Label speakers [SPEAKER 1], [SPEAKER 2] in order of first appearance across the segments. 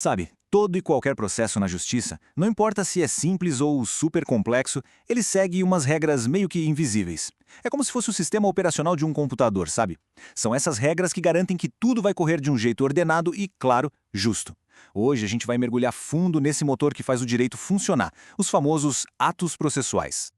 [SPEAKER 1] Sabe, todo e qualquer processo na justiça, não importa se é simples ou super complexo, ele segue umas regras meio que invisíveis. É como se fosse o sistema operacional de um computador, sabe? São essas regras que garantem que tudo vai correr de um jeito ordenado e, claro, justo. Hoje a gente vai mergulhar fundo nesse motor que faz o direito funcionar, os famosos atos processuais.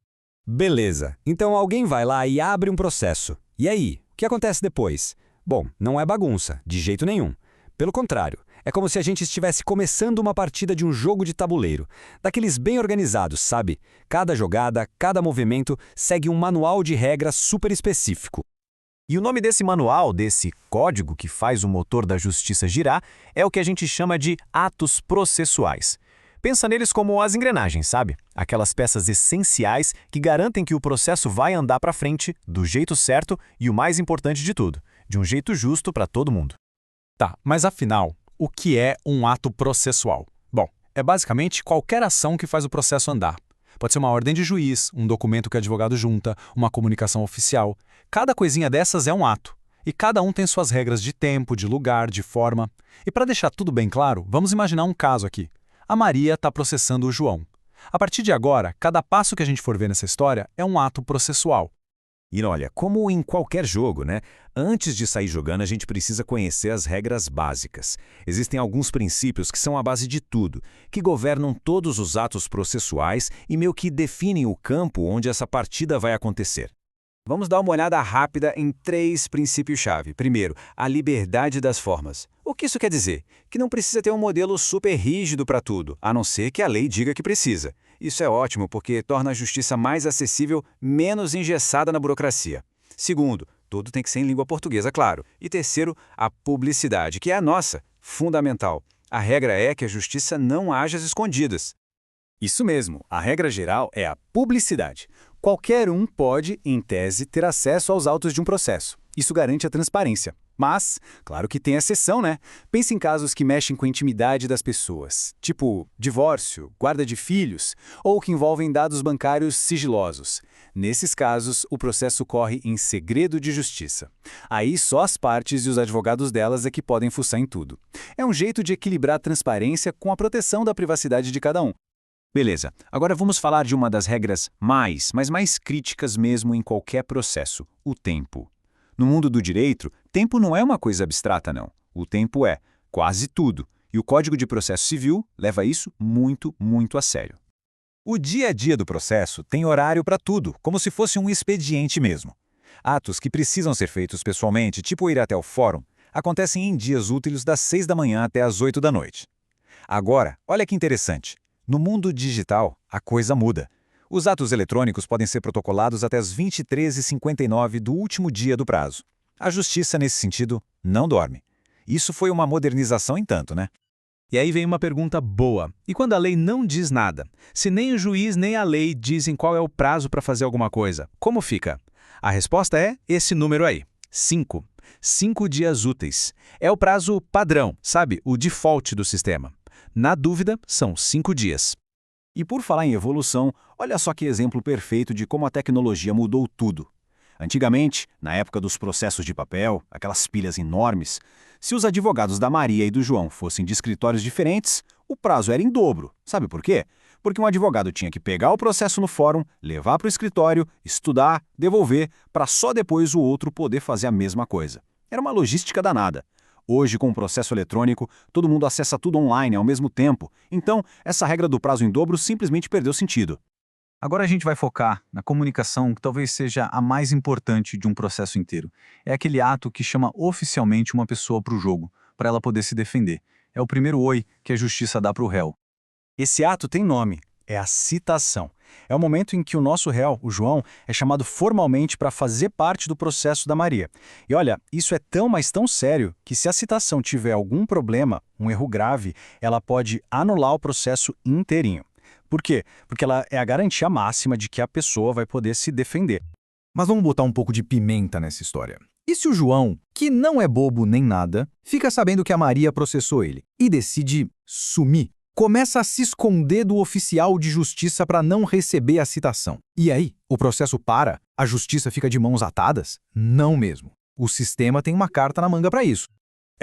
[SPEAKER 2] Beleza, então alguém vai lá e abre um processo. E aí, o que acontece depois? Bom, não é bagunça, de jeito nenhum. Pelo contrário, é como se a gente estivesse começando uma partida de um jogo de tabuleiro, daqueles bem organizados, sabe? Cada jogada, cada movimento segue um manual de regras super específico.
[SPEAKER 3] E o nome desse manual, desse código que faz o motor da justiça girar, é o que a gente chama de atos processuais. Pensa neles como as engrenagens, sabe? Aquelas peças essenciais que garantem que o processo vai andar para frente do jeito certo e, o mais importante de tudo, de um jeito justo para todo mundo.
[SPEAKER 4] Tá, mas afinal, o que é um ato processual? Bom, é basicamente qualquer ação que faz o processo andar. Pode ser uma ordem de juiz, um documento que o advogado junta, uma comunicação oficial. Cada coisinha dessas é um ato. E cada um tem suas regras de tempo, de lugar, de forma. E para deixar tudo bem claro, vamos imaginar um caso aqui. A Maria está processando o João. A partir de agora, cada passo que a gente for ver nessa história é um ato processual.
[SPEAKER 5] E olha, como em qualquer jogo, né? Antes de sair jogando, a gente precisa conhecer as regras básicas. Existem alguns princípios que são a base de tudo, que governam todos os atos processuais e meio que definem o campo onde essa partida vai acontecer.
[SPEAKER 6] Vamos dar uma olhada rápida em 3 princípios-chave. Primeiro, a liberdade das formas. O que isso quer dizer? Que não precisa ter um modelo super rígido para tudo, a não ser que a lei diga que precisa. Isso é ótimo porque torna a justiça mais acessível, menos engessada na burocracia. Segundo, tudo tem que ser em língua portuguesa, claro. E terceiro, a publicidade, que é a nossa, fundamental. A regra é que a justiça não haja às escondidas.
[SPEAKER 3] Isso mesmo, a regra geral é a publicidade. Qualquer um pode, em tese, ter acesso aos autos de um processo. Isso garante a transparência. Mas, claro que tem exceção, né? Pense em casos que mexem com a intimidade das pessoas, tipo divórcio, guarda de filhos, ou que envolvem dados bancários sigilosos. Nesses casos, o processo corre em segredo de justiça. Aí só as partes e os advogados delas é que podem fuçar em tudo. É um jeito de equilibrar a transparência com a proteção da privacidade de cada um.
[SPEAKER 1] Beleza, agora vamos falar de uma das regras mais críticas mesmo em qualquer processo, o tempo. No mundo do direito, tempo não é uma coisa abstrata, não. O tempo é quase tudo, e o Código de Processo Civil leva isso muito, muito a sério. O dia a dia do processo tem horário para tudo, como se fosse um expediente mesmo. Atos que precisam ser feitos pessoalmente, tipo ir até o fórum, acontecem em dias úteis das 6 da manhã até as 8 da noite. Agora, olha que interessante. No mundo digital, a coisa muda. Os atos eletrônicos podem ser protocolados até as 23h59 do último dia do prazo. A justiça, nesse sentido, não dorme. Isso foi uma modernização em tanto, né?
[SPEAKER 4] E aí vem uma pergunta boa. E quando a lei não diz nada? Se nem o juiz nem a lei dizem qual é o prazo para fazer alguma coisa, como fica? A resposta é esse número aí, 5. 5 dias úteis. É o prazo padrão, sabe? O default do sistema. Na dúvida, são 5 dias.
[SPEAKER 1] E por falar em evolução, olha só que exemplo perfeito de como a tecnologia mudou tudo. Antigamente, na época dos processos de papel, aquelas pilhas enormes, se os advogados da Maria e do João fossem de escritórios diferentes, o prazo era em dobro. Sabe por quê? Porque um advogado tinha que pegar o processo no fórum, levar para o escritório, estudar, devolver, para só depois o outro poder fazer a mesma coisa. Era uma logística danada. Hoje, com o processo eletrônico, todo mundo acessa tudo online ao mesmo tempo. Então, essa regra do prazo em dobro simplesmente perdeu sentido.
[SPEAKER 7] Agora a gente vai focar na comunicação que talvez seja a mais importante de um processo inteiro. É aquele ato que chama oficialmente uma pessoa para o jogo, para ela poder se defender. É o primeiro oi que a justiça dá para o réu.
[SPEAKER 3] Esse ato tem nome, é a citação. É o momento em que o nosso réu, o João, é chamado formalmente para fazer parte do processo da Maria. E olha, isso é tão, mas tão sério, que se a citação tiver algum problema, um erro grave, ela pode anular o processo inteirinho. Por quê? Porque ela é a garantia máxima de que a pessoa vai poder se defender.
[SPEAKER 8] Mas vamos botar um pouco de pimenta nessa história. E se o João, que não é bobo nem nada, fica sabendo que a Maria processou ele e decide sumir? Começa a se esconder do oficial de justiça para não receber a citação. E aí, o processo para? A justiça fica de mãos atadas? Não mesmo. O sistema tem uma carta na manga para isso.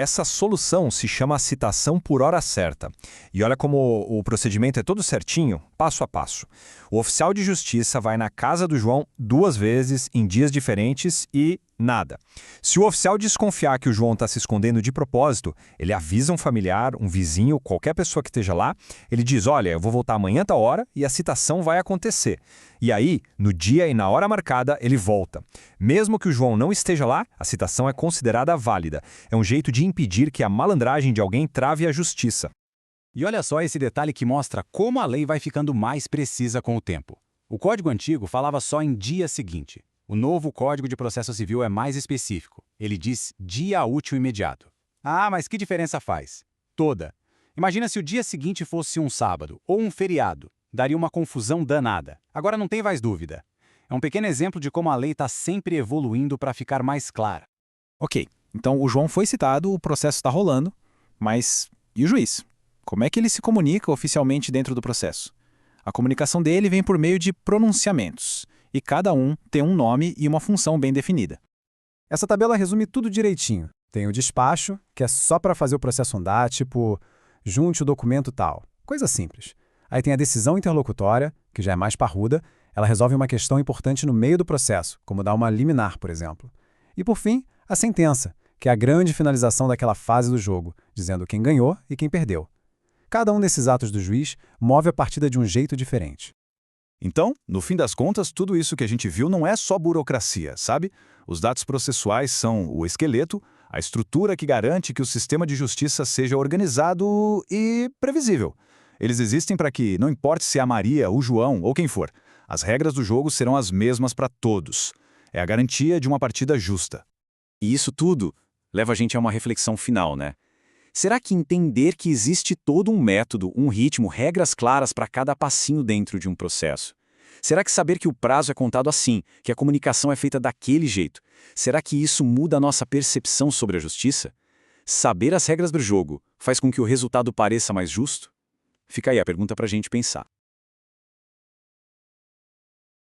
[SPEAKER 5] Essa solução se chama citação por hora certa. E olha como o procedimento é todo certinho, passo a passo. O oficial de justiça vai na casa do João 2 vezes, em dias diferentes e nada. Se o oficial desconfiar que o João está se escondendo de propósito, ele avisa um familiar, um vizinho, qualquer pessoa que esteja lá, ele diz, olha, eu vou voltar amanhã tal hora e a citação vai acontecer. E aí, no dia e na hora marcada, ele volta. Mesmo que o João não esteja lá, a citação é considerada válida. É um jeito de impedir que a malandragem de alguém trave a justiça.
[SPEAKER 6] E olha só esse detalhe que mostra como a lei vai ficando mais precisa com o tempo. O Código Antigo falava só em dia seguinte. O novo Código de Processo Civil é mais específico. Ele diz dia útil imediato. Ah, mas que diferença faz? Toda. Imagina se o dia seguinte fosse um sábado ou um feriado. Daria uma confusão danada. Agora não tem mais dúvida. É um pequeno exemplo de como a lei está sempre evoluindo para ficar mais clara.
[SPEAKER 3] Ok, então o João foi citado, o processo está rolando, mas e o juiz? Como é que ele se comunica oficialmente dentro do processo? A comunicação dele vem por meio de pronunciamentos, e cada um tem um nome e uma função bem definida.
[SPEAKER 9] Essa tabela resume tudo direitinho. Tem o despacho, que é só para fazer o processo andar, tipo, junte o documento tal. Coisa simples. Aí tem a decisão interlocutória, que já é mais parruda, ela resolve uma questão importante no meio do processo, como dar uma liminar, por exemplo. E por fim, a sentença, que é a grande finalização daquela fase do jogo, dizendo quem ganhou e quem perdeu. Cada um desses atos do juiz move a partida de um jeito diferente.
[SPEAKER 1] Então, no fim das contas, tudo isso que a gente viu não é só burocracia, sabe? Os dados processuais são o esqueleto, a estrutura que garante que o sistema de justiça seja organizado e previsível. Eles existem para que, não importe se é a Maria, o João ou quem for, as regras do jogo serão as mesmas para todos. É a garantia de uma partida justa.
[SPEAKER 6] E isso tudo leva a gente a uma reflexão final, né? Será que entender que existe todo um método, um ritmo, regras claras para cada passinho dentro de um processo? Será que saber que o prazo é contado assim, que a comunicação é feita daquele jeito, será que isso muda a nossa percepção sobre a justiça? Saber as regras do jogo faz com que o resultado pareça mais justo? Fica aí a pergunta para a gente pensar.